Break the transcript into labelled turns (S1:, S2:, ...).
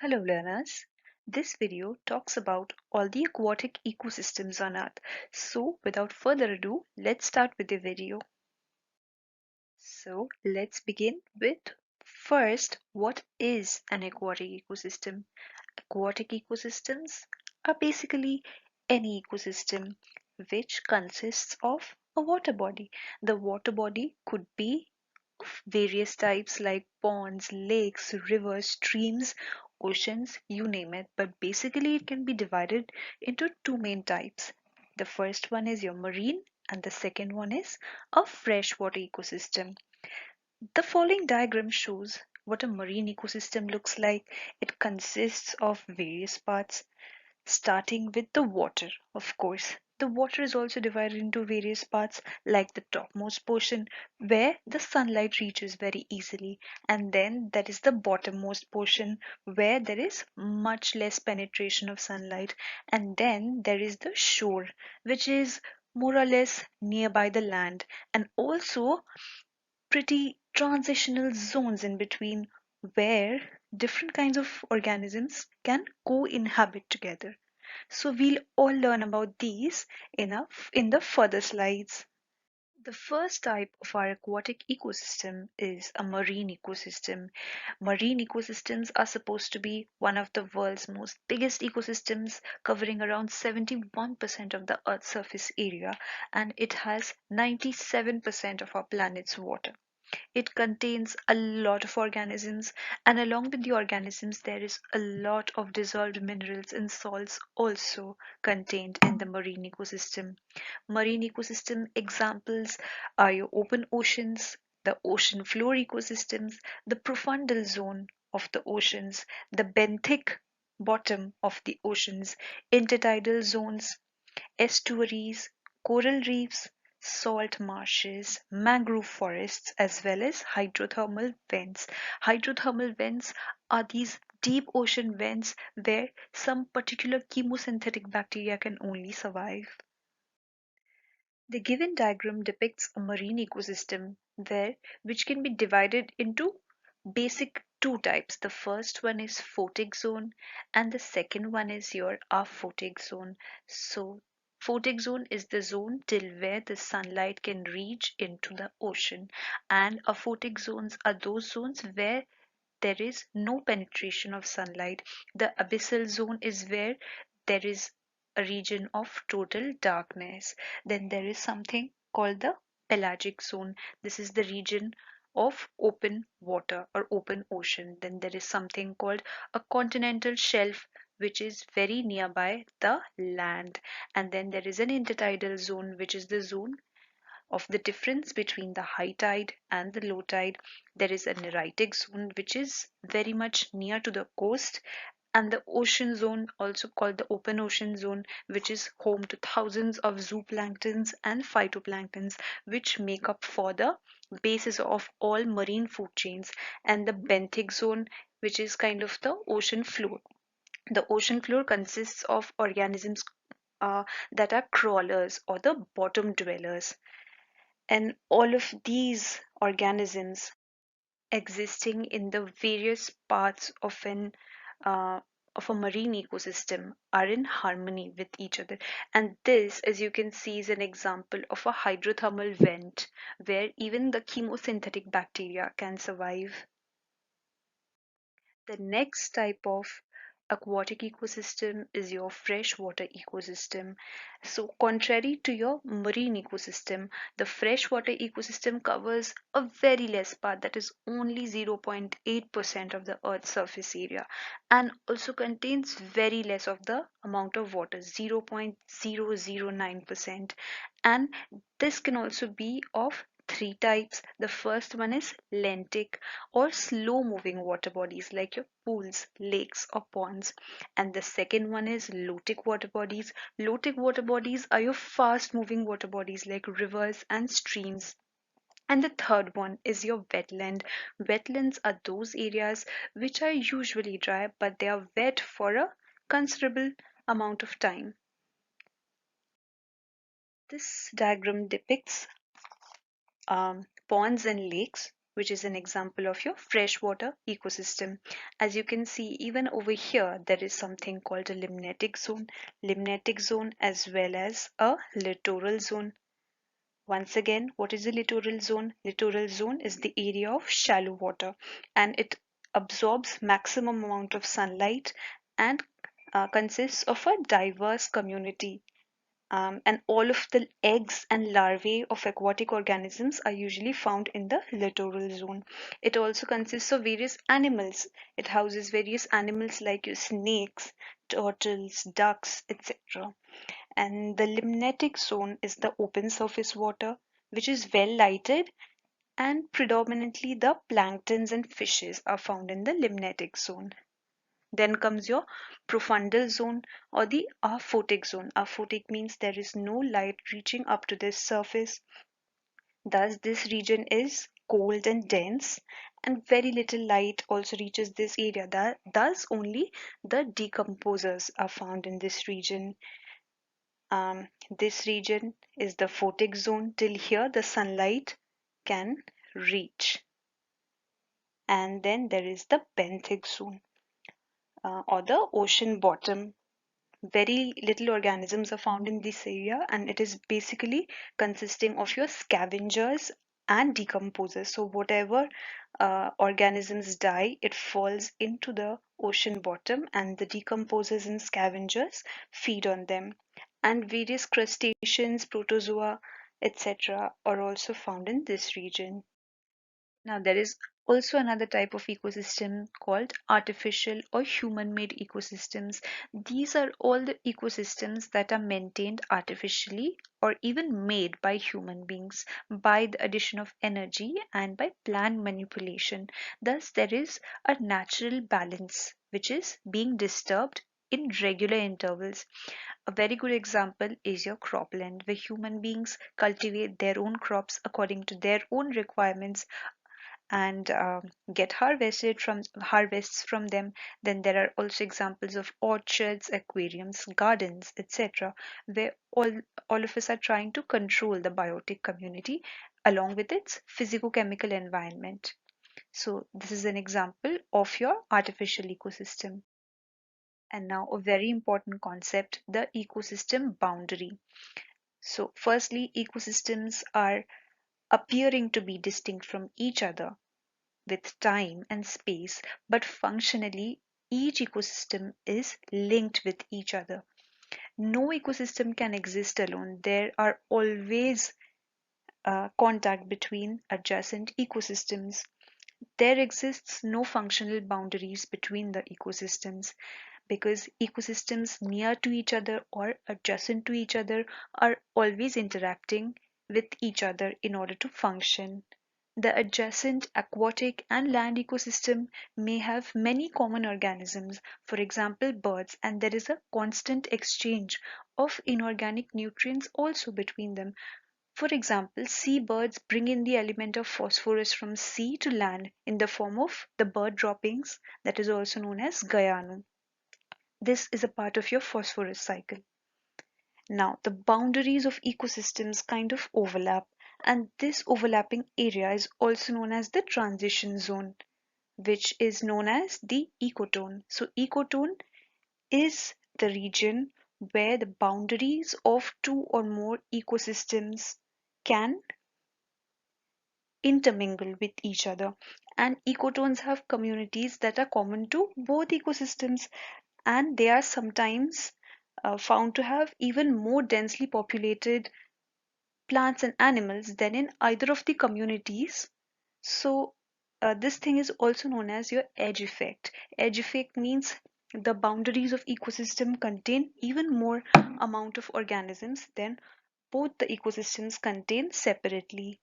S1: Hello learners. This video talks about all the aquatic ecosystems on Earth. So without further ado, let's start with the video. So let's begin with first, what is an aquatic ecosystem? Aquatic ecosystems are basically any ecosystem which consists of a water body. The water body could be of various types like ponds, lakes, rivers, streams, oceans, you name it. But basically, it can be divided into two main types. The first one is your marine, and the second one is a freshwater ecosystem. The following diagram shows what a marine ecosystem looks like. It consists of various parts starting with the water. Of course, the water is also divided into various parts, like the topmost portion where the sunlight reaches very easily, and then there is the bottommost portion where there is much less penetration of sunlight, and then there is the shore, which is more or less nearby the land, and also pretty transitional zones in between where different kinds of organisms can co-inhabit together. So we'll all learn about these in the further slides. The first type of our aquatic ecosystem is a marine ecosystem. Marine ecosystems are supposed to be one of the world's most biggest ecosystems, covering around 71% of the Earth's surface area, and it has 97% of our planet's water. It contains a lot of organisms, and along with the organisms, there is a lot of dissolved minerals and salts also contained in the marine ecosystem. Marine ecosystem examples are your open oceans, the ocean floor ecosystems, the profundal zone of the oceans, the benthic bottom of the oceans, intertidal zones, estuaries, coral reefs, salt marshes, mangrove forests, as well as hydrothermal vents. Hydrothermal vents are these deep ocean vents where some particular chemosynthetic bacteria can only survive. The given diagram depicts a marine ecosystem which can be divided into basic two types. The first one is photic zone and the second one is your aphotic zone. So photic zone is the zone till where the sunlight can reach into the ocean, and aphotic zones are those zones where there is no penetration of sunlight. The abyssal zone is where there is a region of total darkness. Then there is something called the pelagic zone. This is the region of open water or open ocean. Then there is something called a continental shelf, which is very nearby the land. And then there is an intertidal zone, which is the zone of the difference between the high tide and the low tide. There is a neritic zone, which is very much near to the coast, and the ocean zone, also called the open ocean zone, which is home to thousands of zooplanktons and phytoplanktons, which make up for the basis of all marine food chains, and the benthic zone, which is kind of the ocean floor. The ocean floor consists of organisms that are crawlers or the bottom dwellers, and all of these organisms existing in the various parts uh, of a marine ecosystem are in harmony with each other. And this, as you can see, is an example of a hydrothermal vent where even the chemosynthetic bacteria can survive. The next type of aquatic ecosystem is your freshwater ecosystem. So, contrary to your marine ecosystem, the freshwater ecosystem covers a very less part, that is only 0.8% of the Earth's surface area, and also contains very less of the amount of water, 0.009%. And this can also be of three types. The first one is lentic or slow moving water bodies like your pools, lakes, or ponds. And the second one is lotic water bodies. Lotic water bodies are your fast moving water bodies like rivers and streams. And the third one is your wetland. Wetlands are those areas which are usually dry but they are wet for a considerable amount of time. This diagram depicts ponds and lakes. which is an example of your freshwater ecosystem. As you can see, even over here, there is something called a limnetic zone as well as a littoral zone. Once again, what is the littoral zone? Littoral zone is the area of shallow water, and it absorbs maximum amount of sunlight and consists of a diverse community. And all of the eggs and larvae of aquatic organisms are usually found in the littoral zone. It also consists of various animals. It houses various animals like your snakes, turtles, ducks, etc. And the limnetic zone is the open surface water, which is well lighted, and predominantly the planktons and fishes are found in the limnetic zone. Then comes your profundal zone or the aphotic zone. Aphotic means there is no light reaching up to this surface. Thus, this region is cold and dense, and very little light also reaches this area. Thus, only the decomposers are found in this region. This region is the photic zone. Till here, the sunlight can reach. And then there is the benthic zone or the ocean bottom. Very little organisms are found in this area, and it is basically consisting of your scavengers and decomposers. So whatever organisms die, it falls into the ocean bottom, and the decomposers and scavengers feed on them. And various crustaceans, protozoa, etc. are also found in this region. Now, there is also another type of ecosystem called artificial or human-made ecosystems. These are all the ecosystems that are maintained artificially or even made by human beings by the addition of energy and by planned manipulation. Thus, there is a natural balance which is being disturbed in regular intervals. A very good example is your cropland, where human beings cultivate their own crops according to their own requirements and get harvests from them. Then there are also examples of orchards, aquariums, gardens, etc., where all of us are trying to control the biotic community along with its physicochemical environment. So this is an example of your artificial ecosystem. And now a very important concept, the ecosystem boundary. So firstly, ecosystems are appearing to be distinct from each other with time and space, but functionally, each ecosystem is linked with each other. No ecosystem can exist alone. There are always contact between adjacent ecosystems. There exists no functional boundaries between the ecosystems because ecosystems near to each other or adjacent to each other are always interacting with each other in order to function. The adjacent aquatic and land ecosystem may have many common organisms, for example birds, and there is a constant exchange of inorganic nutrients also between them. For example, seabirds bring in the element of phosphorus from sea to land in the form of the bird droppings, that is also known as guyano. This is a part of your phosphorus cycle. Now, the boundaries of ecosystems kind of overlap, and this overlapping area is also known as the transition zone, which is known as the ecotone. So, ecotone is the region where the boundaries of two or more ecosystems can intermingle with each other. And ecotones have communities that are common to both ecosystems, and they are sometimes found to have even more densely populated plants and animals than in either of the communities. So, this thing is also known as your edge effect. Edge effect means the boundaries of ecosystem contain even more amount of organisms than both the ecosystems contain separately.